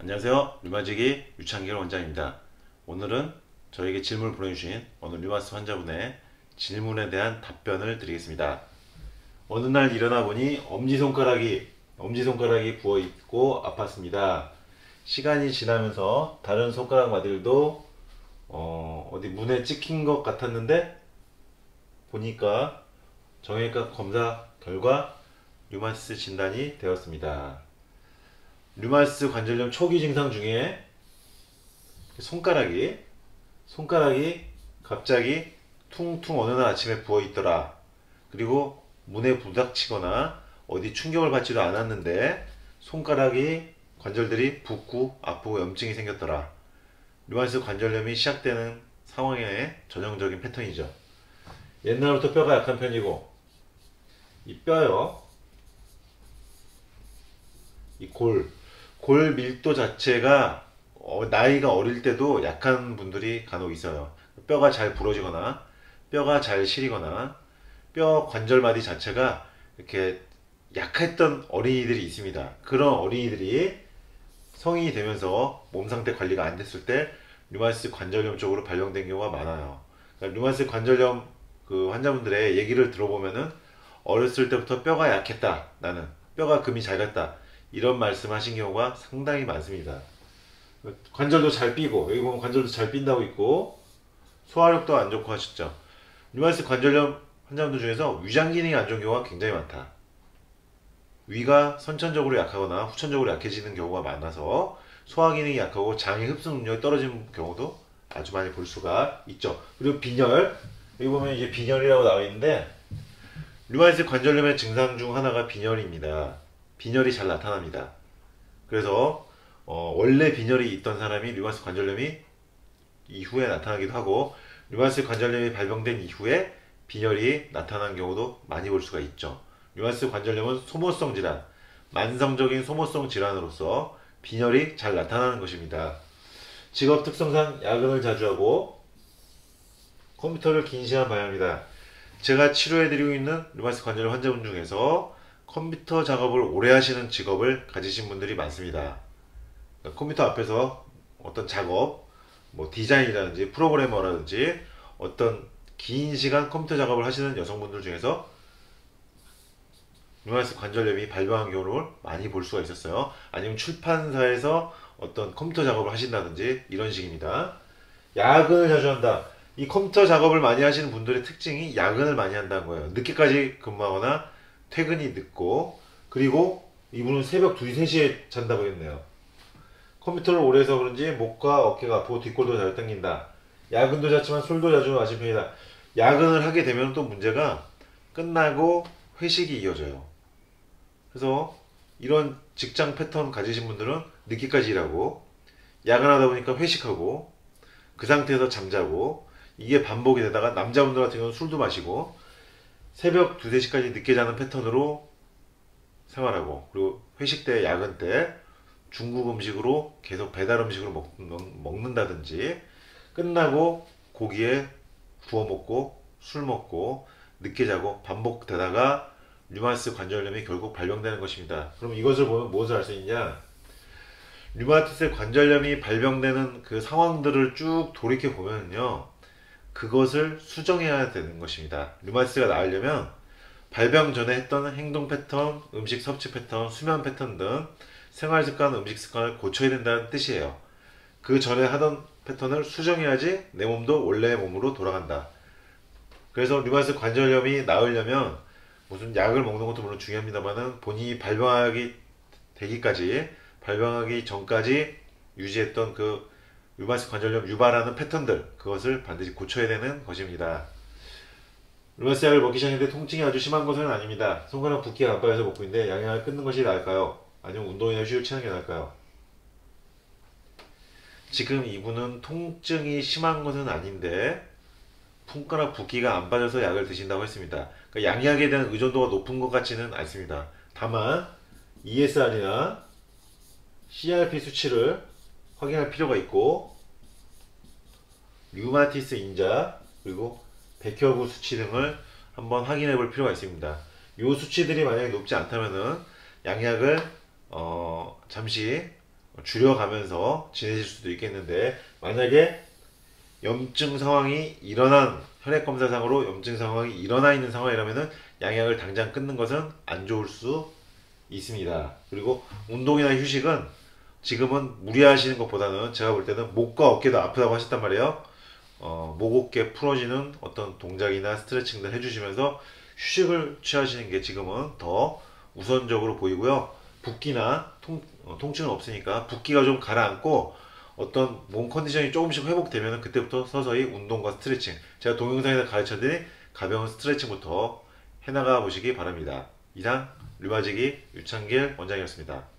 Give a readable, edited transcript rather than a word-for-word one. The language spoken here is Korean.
안녕하세요. 류마지기 유창길 원장입니다. 오늘은 저에게 질문을 보내주신 어느 류마스 환자분의 질문에 대한 답변을 드리겠습니다. 어느 날 일어나 보니 엄지손가락이 부어있고 아팠습니다. 시간이 지나면서 다른 손가락 마디도 어디 문에 찍힌 것 같았는데 보니까 정형외과 검사 결과 류마티스 진단이 되었습니다. 류마티스 관절염 초기 증상 중에 손가락이 갑자기 퉁퉁 어느 날 아침에 부어 있더라. 그리고 문에 부닥치거나 어디 충격을 받지도 않았는데 손가락이 관절들이 붓고 아프고 염증이 생겼더라. 류마티스 관절염이 시작되는 상황의 전형적인 패턴이죠. 옛날부터 뼈가 약한 편이고 이 뼈요, 이 골 밀도 자체가 나이가 어릴 때도 약한 분들이 간혹 있어요. 뼈가 잘 부러지거나 뼈가 잘 시리거나 뼈 관절마디 자체가 이렇게 약했던 어린이들이 있습니다. 그런 어린이들이 성인이 되면서 몸 상태 관리가 안 됐을 때 류마티스 관절염 쪽으로 발병된 경우가 많아요. 그러니까 류마티스 관절염 그 환자분들의 얘기를 들어보면은 어렸을 때부터 뼈가 약했다, 나는 뼈가 금이 잘 갔다, 이런 말씀하신 경우가 상당히 많습니다. 관절도 잘 삐고, 여기 보면 관절도 잘 삔다고 있고 소화력도 안 좋고 하셨죠. 류마티스 관절염 환자분들 중에서 위장 기능이 안 좋은 경우가 굉장히 많다. 위가 선천적으로 약하거나 후천적으로 약해지는 경우가 많아서 소화 기능이 약하고 장의 흡수 능력이 떨어지는 경우도 아주 많이 볼 수가 있죠. 그리고 빈혈, 여기 보면 이제 빈혈이라고 나와 있는데 류마티스 관절염의 증상 중 하나가 빈혈입니다. 빈혈이 잘 나타납니다. 그래서 원래 빈혈이 있던 사람이 류마티스 관절염이 이후에 나타나기도 하고 류마티스 관절염이 발병된 이후에 빈혈이 나타난 경우도 많이 볼 수가 있죠. 류마티스 관절염은 소모성 질환, 만성적인 소모성 질환으로서 빈혈이 잘 나타나는 것입니다. 직업 특성상 야근을 자주 하고 컴퓨터를 긴 시간 봐야 합니다. 제가 치료해드리고 있는 류마티스 관절염 환자분 중에서 컴퓨터 작업을 오래 하시는 직업을 가지신 분들이 많습니다. 그러니까 컴퓨터 앞에서 어떤 작업, 뭐 디자인이라든지 프로그래머라든지 어떤 긴 시간 컴퓨터 작업을 하시는 여성분들 중에서 류마티스 관절염이 발병한 경우를 많이 볼 수가 있었어요. 아니면 출판사에서 어떤 컴퓨터 작업을 하신다든지 이런 식입니다. 야근을 자주 한다. 이 컴퓨터 작업을 많이 하시는 분들의 특징이 야근을 많이 한다는 거예요. 늦게까지 근무하거나 퇴근이 늦고, 그리고 이분은 새벽 2, 3시에 잔다고 했네요. 컴퓨터를 오래 해서 그런지 목과 어깨가 아프고 뒷골도 잘 당긴다. 야근도 잦지만 술도 자주 마신 편이다. 야근을 하게 되면 또 문제가 끝나고 회식이 이어져요. 그래서 이런 직장 패턴 가지신 분들은 늦게까지 일하고 야근하다 보니까 회식하고 그 상태에서 잠자고, 이게 반복이 되다가 남자분들 같은 경우는 술도 마시고 새벽 2, 3시까지 늦게 자는 패턴으로 생활하고, 그리고 회식 때, 야근 때 중국 음식으로 계속 배달 음식으로 먹는다든지 끝나고 고기에 구워 먹고 술 먹고 늦게 자고 반복되다가 류마티스 관절염이 결국 발병되는 것입니다. 그럼 이것을 보면 무엇을 알 수 있냐? 류마티스 관절염이 발병되는 그 상황들을 쭉 돌이켜 보면요, 그것을 수정해야 되는 것입니다. 류마티스가 나으려면 발병 전에 했던 행동 패턴, 음식 섭취 패턴, 수면 패턴 등 생활 습관, 음식 습관을 고쳐야 된다는 뜻이에요. 그 전에 하던 패턴을 수정해야지 내 몸도 원래의 몸으로 돌아간다. 그래서 류마티스 관절염이 나으려면 무슨 약을 먹는 것도 물론 중요합니다만은 본인이 발병하기 전까지 유지했던 그 류마티스 관절염 유발하는 패턴들, 그것을 반드시 고쳐야 되는 것입니다. 류마티스 약을 먹기 시작했는데 통증이 아주 심한 것은 아닙니다. 손가락 붓기가 안 빠져서 먹고 있는데 양약을 끊는 것이 나을까요? 아니면 운동이나 휴식을 취하는 게 나을까요? 지금 이분은 통증이 심한 것은 아닌데 손가락 붓기가 안 빠져서 약을 드신다고 했습니다. 그러니까 양약에 대한 의존도가 높은 것 같지는 않습니다. 다만 ESR이나 CRP 수치를 확인할 필요가 있고, 류마티스 인자 그리고 백혈구 수치 등을 한번 확인해 볼 필요가 있습니다. 이 수치들이 만약에 높지 않다면은 양약을 잠시 줄여가면서 지내실 수도 있겠는데, 만약에 염증 상황이 일어난, 혈액 검사상으로 염증 상황이 일어나 있는 상황이라면은 양약을 당장 끊는 것은 안 좋을 수 있습니다. 그리고 운동이나 휴식은 지금은 무리하시는 것보다는, 제가 볼 때는 목과 어깨도 아프다고 하셨단 말이에요. 목 어깨 풀어지는 어떤 동작이나 스트레칭들 해주시면서 휴식을 취하시는 게 지금은 더 우선적으로 보이고요. 붓기나 통증은 없으니까 붓기가 좀 가라앉고 어떤 몸 컨디션이 조금씩 회복되면 그때부터 서서히 운동과 스트레칭, 제가 동영상에서 가르쳐드린 가벼운 스트레칭부터 해나가 보시기 바랍니다. 이상 류마지기 유창길 원장이었습니다.